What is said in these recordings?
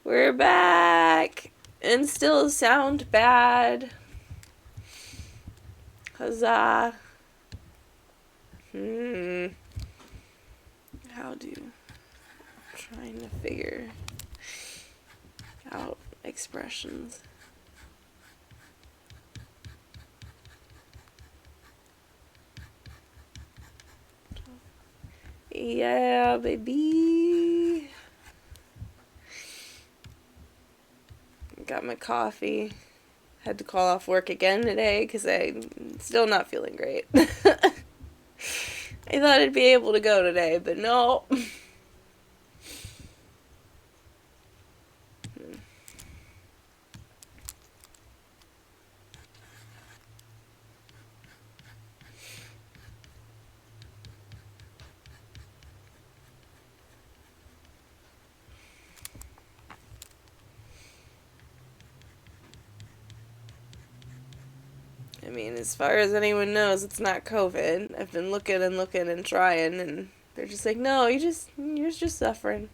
We're back and still sound bad. Huzzah. How do trying to figure out expressions. Yeah, baby. Got my coffee. Had to call off work again today because I'm still not feeling great. I thought I'd be able to go today, but no. I mean, as far as anyone knows, it's not COVID. I've been looking and looking and trying, and they're just like, no, you're just suffering.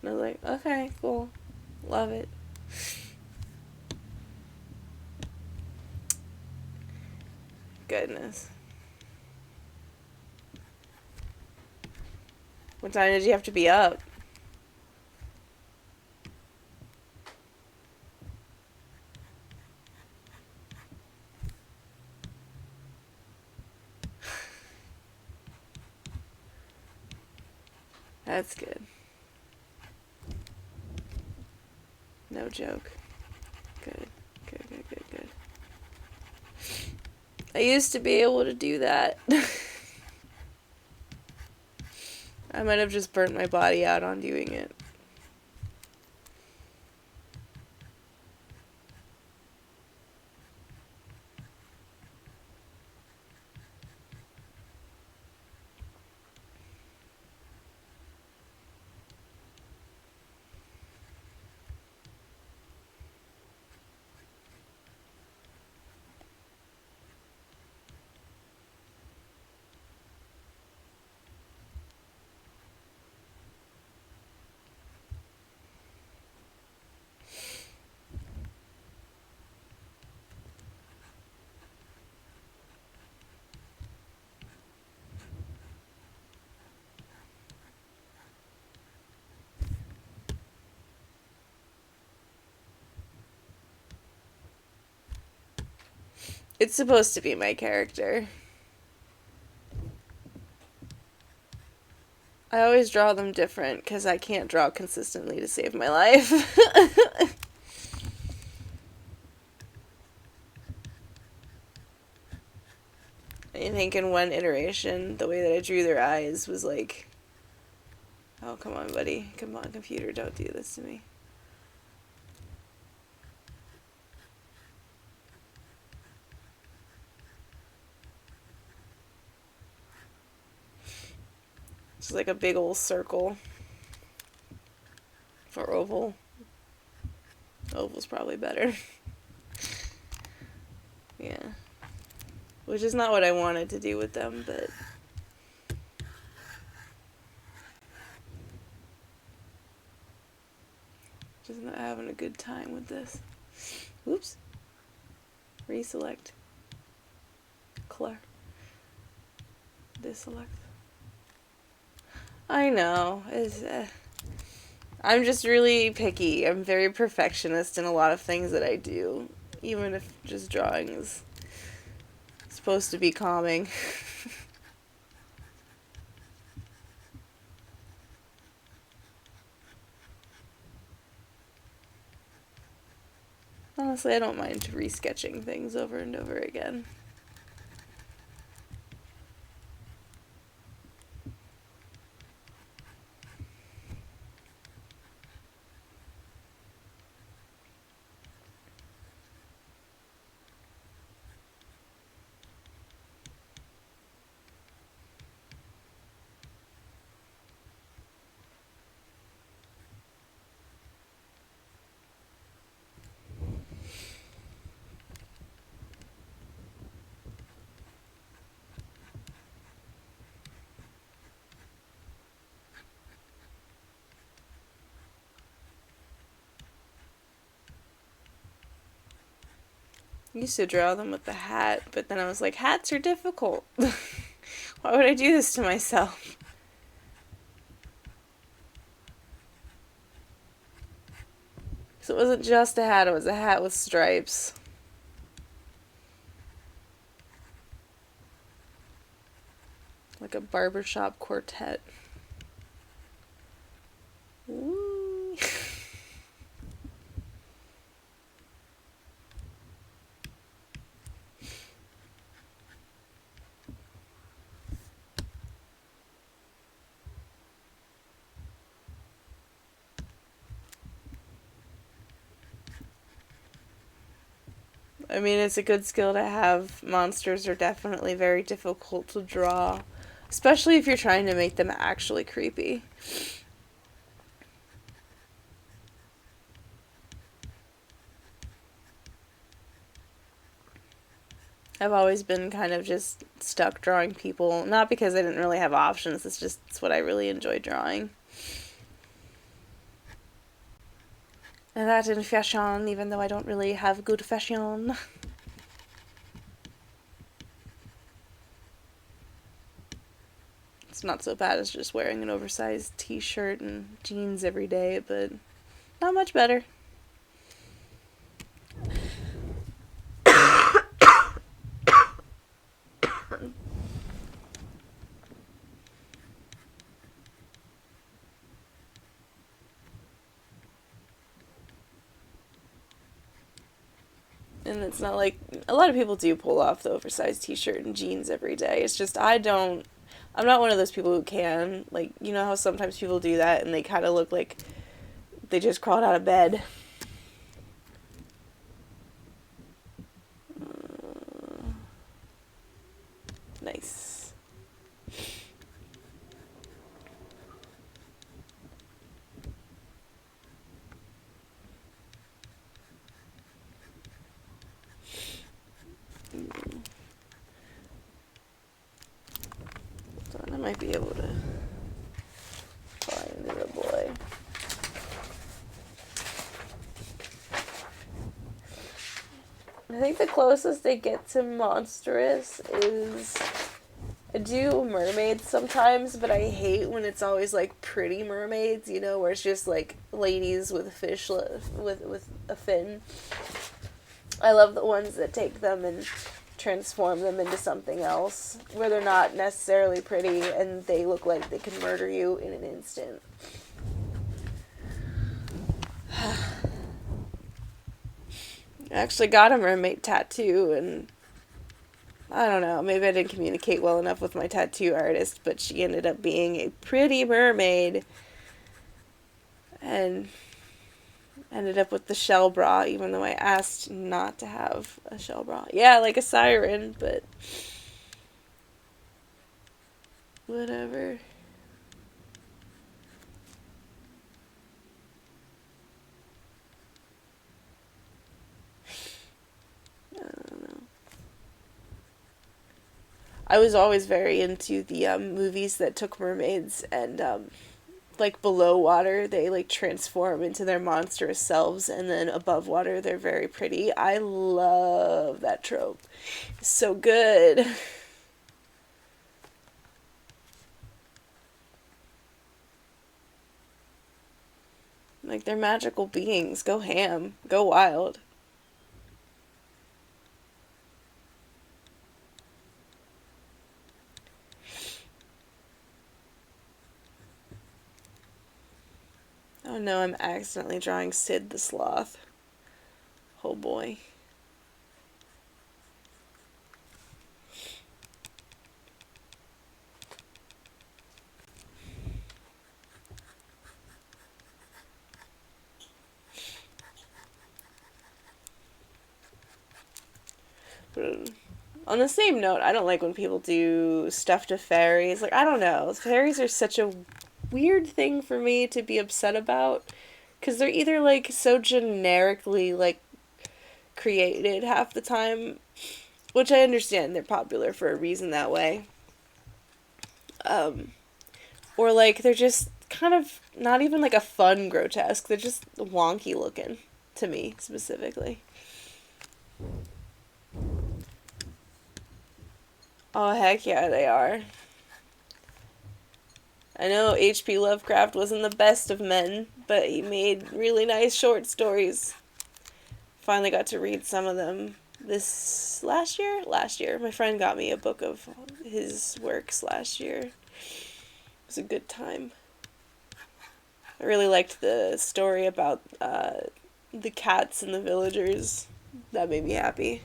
And I was like, okay, cool, love it. Goodness. What time did you have to be up? That's good. No joke. Good. Good, good, good, good. I used to be able to do that. I might have just burnt my body out on doing it. It's supposed to be my character. I always draw them different because I can't draw consistently to save my life. I think in one iteration, the way that I drew their eyes was like, oh, come on, buddy. Come on, computer, don't do this to me. It's like a big old circle. Or oval. Oval's probably better. Yeah. Which is not what I wanted to do with them, but just not having a good time with this. Oops. Reselect. Clear. Deselect. I know. I'm just really picky. I'm very perfectionist in a lot of things that I do, even if just drawing is supposed to be calming. Honestly, I don't mind resketching things over and over again. Used to draw them with the hat, but then I was like, hats are difficult. Why would I do this to myself? So it wasn't just a hat, it was a hat with stripes. Like a barbershop quartet. Whee. I mean, it's a good skill to have. Monsters are definitely very difficult to draw, especially if you're trying to make them actually creepy. I've always been kind of just stuck drawing people, not because I didn't really have options, it's what I really enjoy drawing. And that in fashion, even though I don't really have good fashion. It's not so bad as just wearing an oversized t-shirt and jeans every day, but not much better. And it's not like a lot of people do pull off the oversized t-shirt and jeans every day. It's just I'm not one of those people who can. Like, you know how sometimes people do that and they kind of look like they just crawled out of bed. Nice. I might be able to find the boy. I think the closest they get to monstrous is I do mermaids sometimes, but I hate when it's always like pretty mermaids, you know, where it's just like ladies with a fish with a fin. I love the ones that take them and transform them into something else, where they're not necessarily pretty and they look like they can murder you in an instant. I actually got a mermaid tattoo, and I don't know, maybe I didn't communicate well enough with my tattoo artist, but she ended up being a pretty mermaid and ended up with the shell bra, even though I asked not to have a shell bra. Yeah, like a siren, but whatever. I don't know. I was always very into the movies that took mermaids and like below water they like transform into their monstrous selves, and then above water they're very pretty. I love that trope. It's so good. Like, they're magical beings. Go ham. Go wild. Oh no, I'm accidentally drawing Sid the Sloth. Oh boy. But on the same note, I don't like when people do stuff to fairies. Like, I don't know. Fairies are such a weird thing for me to be upset about. Because they're either, like, so generically, like, created half the time, which I understand they're popular for a reason that way. Um, or, like, they're just kind of not even, like, a fun grotesque. They're just wonky looking, to me, specifically. Oh, heck yeah, they are. I know H.P. Lovecraft wasn't the best of men, but he made really nice short stories. Finally got to read some of them this last year. Last year, my friend got me a book of his works last year. It was a good time. I really liked the story about the cats and the villagers. That made me happy.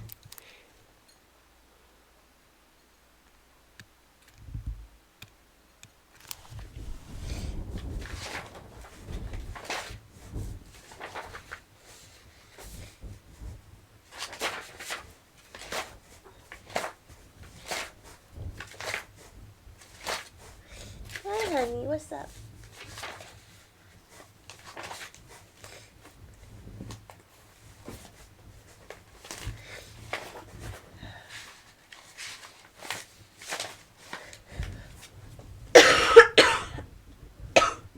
Hi, honey. What's up?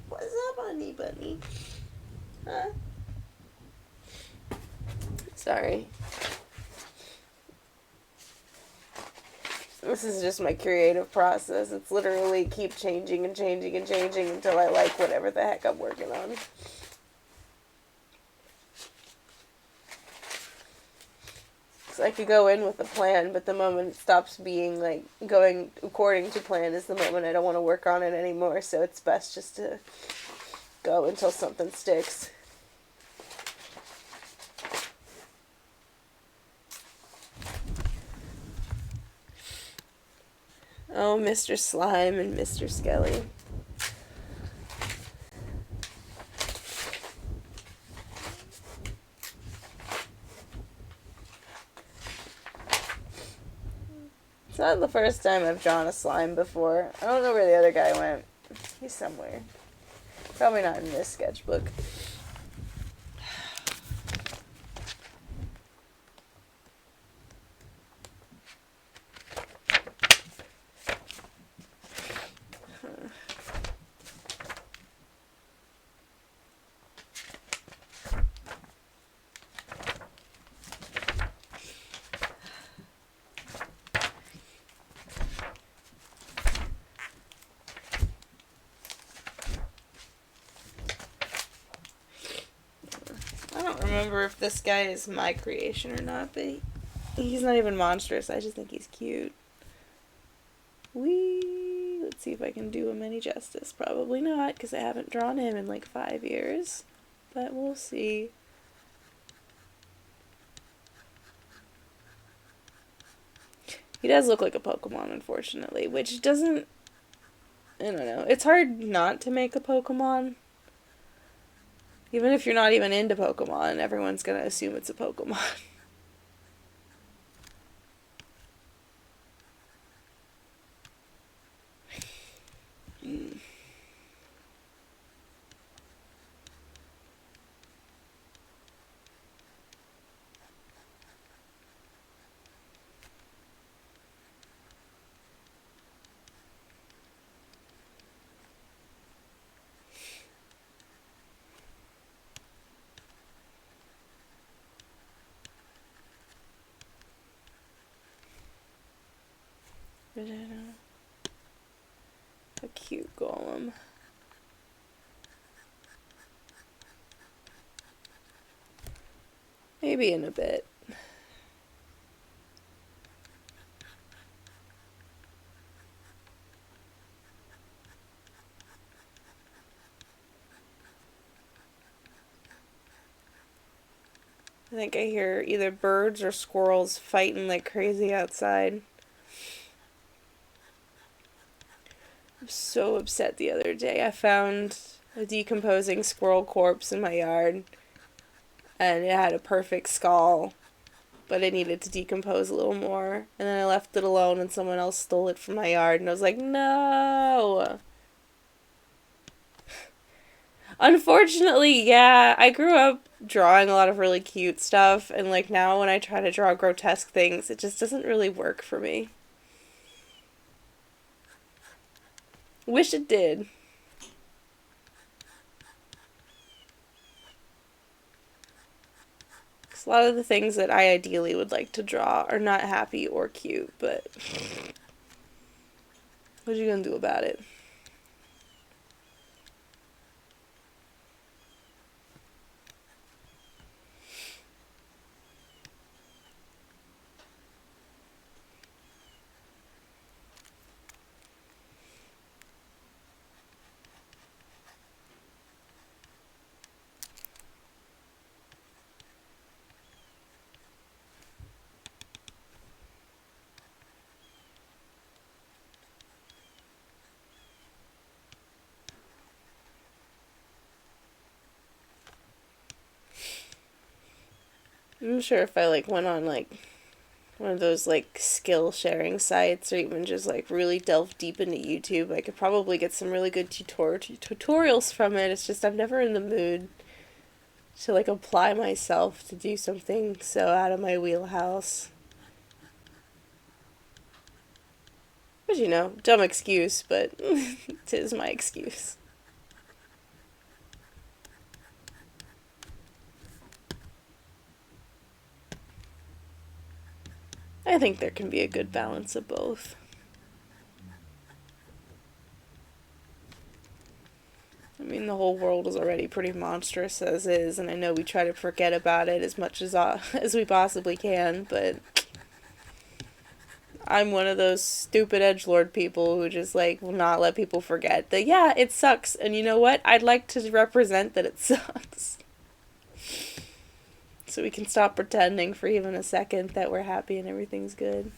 What's up, honey bunny? Huh? Sorry. This is just my creative process. It's literally keep changing and changing and changing until I like whatever the heck I'm working on. So I could go in with a plan, but the moment it stops being like going according to plan is the moment I don't want to work on it anymore. So it's best just to go until something sticks. Oh, Mr. Slime and Mr. Skelly. It's not the first time I've drawn a slime before. I don't know where the other guy went. He's somewhere. Probably not in this sketchbook. I don't remember if this guy is my creation or not, but he's not even monstrous. I just think he's cute. Let's see if I can do him any justice. Probably not, because I haven't drawn him in like 5 years. But we'll see. He does look like a Pokemon, unfortunately, which doesn't... I don't know. It's hard not to make a Pokemon. Even if you're not even into Pokemon, everyone's gonna assume it's a Pokemon. A cute golem. Maybe in a bit. I think I hear either birds or squirrels fighting like crazy outside. I was so upset the other day. I found a decomposing squirrel corpse in my yard, and it had a perfect skull, but it needed to decompose a little more. And then I left it alone, and someone else stole it from my yard, and I was like, no! Unfortunately, yeah, I grew up drawing a lot of really cute stuff, and like now when I try to draw grotesque things, it just doesn't really work for me. Wish it did. Cause a lot of the things that I ideally would like to draw are not happy or cute, but What you gonna do about it? I'm sure if I like went on like one of those like skill sharing sites or even just like really delve deep into YouTube, I could probably get some really good tutorials from it. It's just I'm never in the mood to like apply myself to do something so out of my wheelhouse. But you know, dumb excuse, but tis my excuse. I think there can be a good balance of both. I mean, the whole world is already pretty monstrous as is, and I know we try to forget about it as much as we possibly can, but I'm one of those stupid edgelord people who just like will not let people forget that yeah, it sucks, and you know what? I'd like to represent that it sucks. So we can stop pretending for even a second that we're happy and everything's good.